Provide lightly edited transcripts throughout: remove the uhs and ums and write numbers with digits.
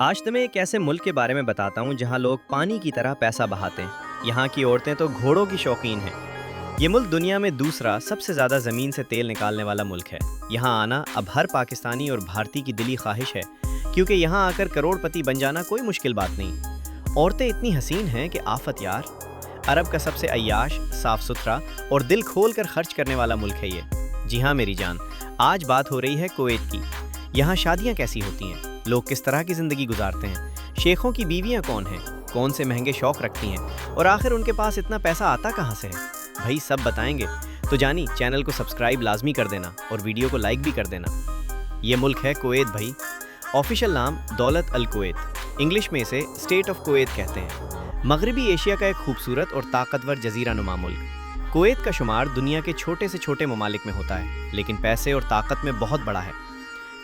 آج تمہیں ایک ایسے ملک کے بارے میں بتاتا ہوں جہاں لوگ پانی کی طرح پیسہ بہاتے ہیں۔ یہاں کی عورتیں تو گھوڑوں کی شوقین ہیں۔ یہ ملک دنیا میں دوسرا سب سے زیادہ زمین سے تیل نکالنے والا ملک ہے۔ یہاں آنا اب ہر پاکستانی اور بھارتی کی دلی خواہش ہے، کیونکہ یہاں آ کر کروڑ پتی بن جانا کوئی مشکل بات نہیں۔ عورتیں اتنی حسین ہیں کہ آفت یار۔ عرب کا سب سے عیاش، صاف ستھرا اور دل کھول کر خرچ کرنے والا ملک ہے یہ۔ جی ہاں میری جان، آج بات ہو رہی ہے کویت کی۔ یہاں شادیاں کیسی ہوتی ہیں، لوگ کس طرح کی زندگی گزارتے ہیں، شیخوں کی بیویاں کون ہیں، کون سے مہنگے شوق رکھتی ہیں، اور آخر ان کے پاس اتنا پیسہ آتا کہاں سے ہے؟ بھائی سب بتائیں گے۔ تو جانی چینل کو سبسکرائب لازمی کر دینا اور ویڈیو کو لائک بھی کر دینا۔ یہ ملک ہے کویت بھائی۔ آفیشل نام دولت الکویت، انگلش میں اسے اسٹیٹ آف کویت کہتے ہیں۔ مغربی ایشیا کا ایک خوبصورت اور طاقتور جزیرہ نما ملک۔ کویت کا شمار دنیا کے چھوٹے سے چھوٹے ممالک میں ہوتا ہے، لیکن پیسے اور طاقت میں بہت بڑا ہے۔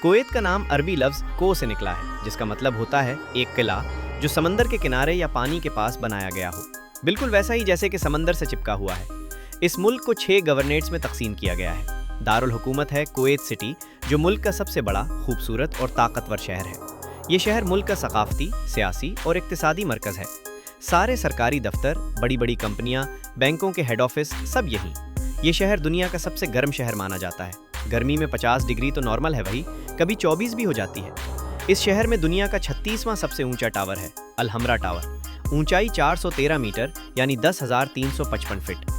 کویت کا نام عربی لفظ کو سے نکلا ہے، جس کا مطلب ہوتا ہے ایک قلعہ جو سمندر کے کنارے یا پانی کے پاس بنایا گیا ہو، بالکل ویسا ہی جیسے کہ سمندر سے چپکا ہوا ہے۔ اس ملک کو 6 گورنریٹس میں تقسیم کیا گیا ہے۔ دارالحکومت ہے کویت سٹی، جو ملک کا سب سے بڑا، خوبصورت اور طاقتور شہر ہے۔ یہ شہر ملک کا ثقافتی، سیاسی اور اقتصادی مرکز ہے۔ سارے سرکاری دفتر، بڑی بڑی کمپنیاں، بینکوں کے ہیڈ آفس سب یہیں۔ یہ شہر دنیا کا سب سے گرم شہر مانا جاتا ہے۔ گرمی میں 50 ڈگری تو نارمل ہے بھائی، کبھی 24 بھی ہو جاتی ہے۔ اس شہر میں دنیا کا 36واں سب سے اونچا ٹاور ہے، الحمرا ٹاور۔ اونچائی 413 میٹر یعنی 10,355 فٹ۔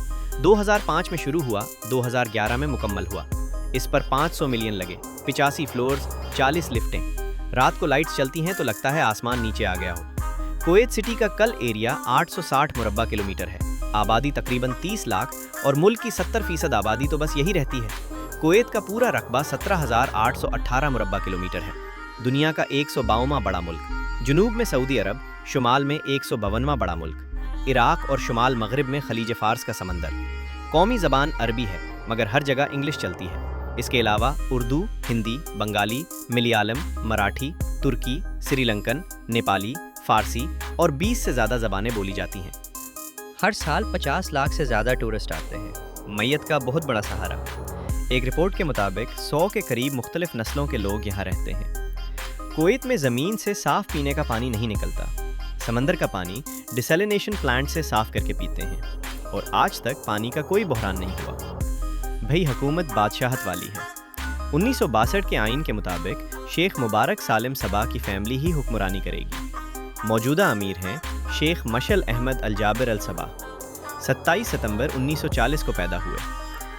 2005 میں شروع ہوا، 2011 میں مکمل ہوا۔ اس پر 500 ملین لگے، 85 فلورز، 40 لفٹیں۔ رات کو لائٹس چلتی ہیں تو لگتا ہے آسمان نیچے آ گیا ہو۔ کویت سٹی کا کل ایریا 860 مربع کلومیٹر ہے۔ آبادی تقریباً 30 لاکھ اور ملک کی 70% آبادی تو بس یہی رہتی ہے۔ کویت کا پورا رقبہ 17,818 مربع کلومیٹر ہے۔ دنیا کا 152واں بڑا ملک۔ جنوب میں سعودی عرب، شمال میں 152واں بڑا ملک۔ عراق اور شمال مغرب میں خلیج فارس کا سمندر۔ قومی زبان عربی ہے، مگر ہر جگہ انگلش چلتی ہے۔ اس کے علاوہ اردو، ہندی، بنگالی، ملیالم، مراٹھی، ترکی، سری لنکن، نیپالی، فارسی اور 20 سے زیادہ زبانیں بولی جاتی ہیں۔ ہر سال 50 لاکھ سے زیادہ ٹورسٹ آتے ہیں۔ میت کا بہت بڑا سہارا۔ ایک رپورٹ کے مطابق 100 کے قریب مختلف نسلوں کے لوگ یہاں رہتے ہیں۔ کویت میں زمین سے صاف پینے کا پانی نہیں نکلتا۔ سمندر کا پانی ڈیسیلینیشن پلانٹ سے صاف کر کے پیتے ہیں، اور آج تک پانی کا کوئی بحران نہیں ہوا۔ بھئی حکومت بادشاہت والی ہے۔ 1962 کے آئین کے مطابق شیخ مبارک سالم صبا کی فیملی ہی حکمرانی کرے گی۔ موجودہ امیر ہیں شیخ مشل احمد الجابر الصبا۔ 27 ستمبر 1940 کو پیدا ہوئے۔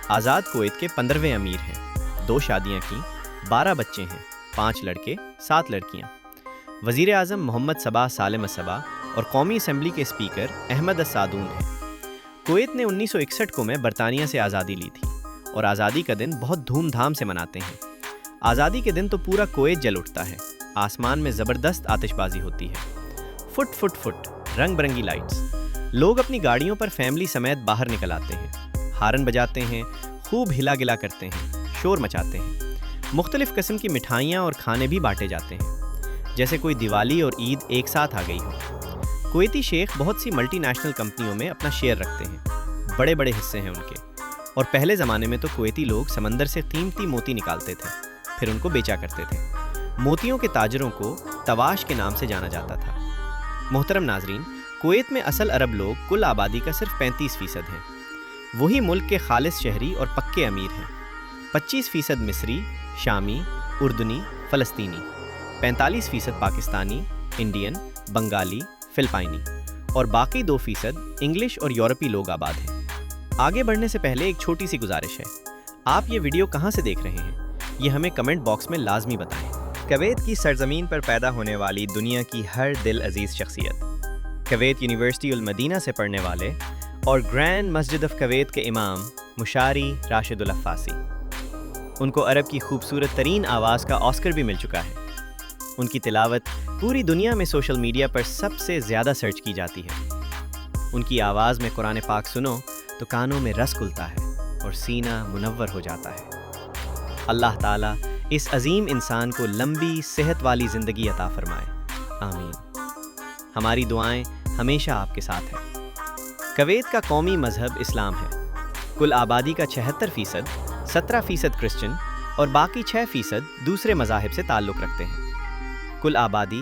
آزاد کویت کے 15ویں امیر ہیں۔ 2 شادیاں کیں، 12 بچے ہیں، 5 لڑکے، 7 لڑکیاں۔ وزیر اعظم محمد صبا سالم الصبا اور قومی اسمبلی کے اسپیکر احمد السادون ہیں۔ کویت نے 1961 کو میں برطانیہ سے آزادی لی تھی، اور آزادی کا دن بہت دھوم دھام سے مناتے ہیں۔ آزادی کے دن تو پورا کویت جل اٹھتا ہے۔ آسمان میں زبردست آتش بازی ہوتی ہے، فٹ فٹ فٹ، رنگ برنگی لائٹس۔ لوگ اپنی گاڑیوں پر فیملی سمیت باہر نکل آتے ہیں، ہارن بجاتے ہیں، خوب ہلا گلا کرتے ہیں، شور مچاتے ہیں۔ مختلف قسم کی مٹھائیاں اور کھانے بھی بانٹے جاتے ہیں، جیسے کوئی دیوالی اور عید ایک ساتھ آ گئی ہو۔ کویتی شیخ بہت سی ملٹی نیشنل کمپنیوں میں اپنا شیئر رکھتے ہیں، بڑے بڑے حصے ہیں ان کے۔ اور پہلے زمانے میں تو کویتی لوگ سمندر سے قیمتی موتی نکالتے تھے، پھر ان کو بیچا کرتے تھے۔ موتیوں کے تاجروں کو تواش کے نام سے جانا جاتا تھا۔ محترم ناظرین، کویت میں اصل عرب لوگ کل آبادی کا صرف 35% ہیں۔ وہی ملک کے خالص شہری اور پکے امیر ہیں۔ 25% مصری، شامی، اردنی، فلسطینی۔ 45% پاکستانی، انڈین، بنگالی، فلپائنی، اور باقی 2% انگلش اور یورپی لوگ آباد ہیں۔ آگے بڑھنے سے پہلے ایک چھوٹی سی گزارش ہے، آپ یہ ویڈیو کہاں سے دیکھ رہے ہیں یہ ہمیں کمنٹ باکس میں لازمی بتائیں۔ کویت کی سرزمین پر پیدا ہونے والی دنیا کی ہر دل عزیز شخصیت، کویت یونیورسٹی المدینہ سے پڑھنے والے اور گرینڈ مسجد آف کویت کے امام مشاری راشد العفاسی۔ ان کو عرب کی خوبصورت ترین آواز کا آسکر بھی مل چکا ہے۔ ان کی تلاوت پوری دنیا میں سوشل میڈیا پر سب سے زیادہ سرچ کی جاتی ہے۔ ان کی آواز میں قرآن پاک سنو تو کانوں میں رس گھلتا ہے اور سینہ منور ہو جاتا ہے۔ اللہ تعالیٰ اس عظیم انسان کو لمبی صحت والی زندگی عطا فرمائے، آمین۔ ہماری دعائیں ہمیشہ آپ کے ساتھ ہیں۔ کویت کا قومی مذہب اسلام ہے۔ کل آبادی کا 76%، 17% کرسچن اور باقی 6% دوسرے مذاہب سے تعلق رکھتے ہیں۔ کل آبادی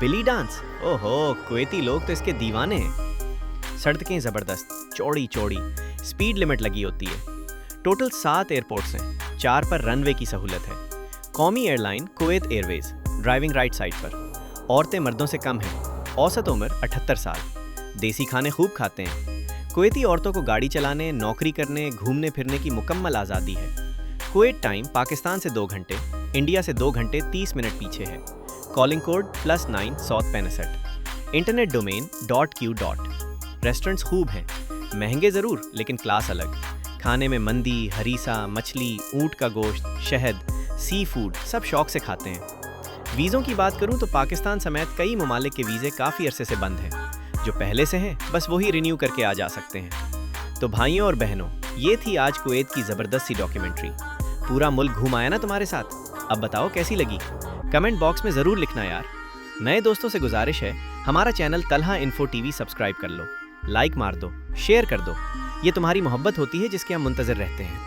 بلی ڈانس، اوہو کویتی لوگ تو اس کے دیوانے ہیں۔ سڑکیں زبردست، چوڑی چوڑی، سپیڈ لمٹ لگی ہوتی ہے۔ ٹوٹل 7 ایئرپورٹس ہیں، 4 پر رن وے کی سہولت ہے۔ قومی ایئر لائن کویت ایئر ویز، ڈرائیونگ رائٹ سائڈ پر۔ عورتیں مردوں سے کم ہیں، اوسط عمر 78 سال۔ دیسی کھانے خوب کھاتے ہیں۔ کویتی عورتوں کو گاڑی چلانے، نوکری کرنے، گھومنے پھرنے کی مکمل آزادی ہے۔ کویت ٹائم پاکستان سے 2 گھنٹے، انڈیا سے 2 گھنٹے 30 منٹ پیچھے ہے۔ Calling code +9 165۔ Internet domain .q۔ Restaurants خوب ہیں، مہنگے ضرور لیکن کلاس الگ۔ کھانے میں مندی، ہریسہ، مچھلی، اونٹ کا گوشت، شہد، سی فوڈ سب شوق سے کھاتے ہیں۔ ویزوں کی بات کروں تو پاکستان سمیت کئی ممالک کے ویزے کافی عرصے سے بند ہیں۔ جو پہلے سے ہیں بس وہی رینیو کر کے آ جا سکتے ہیں۔ تو بھائیوں اور بہنوں، یہ تھی آج کویت کی زبردست سی ڈاکیومنٹری۔ پورا ملک گھوم آیا نا تمہارے ساتھ؟ اب بتاؤ کیسی لگی؟ کمنٹ باکس میں ضرور لکھنا یار۔ نئے دوستوں سے گزارش ہے، ہمارا channel Talha info T V subscribe کر لو، لائک مار دو، شیئر کر دو۔ یہ تمہاری محبت ہوتی ہے جس کے ہم منتظر رہتے ہیں۔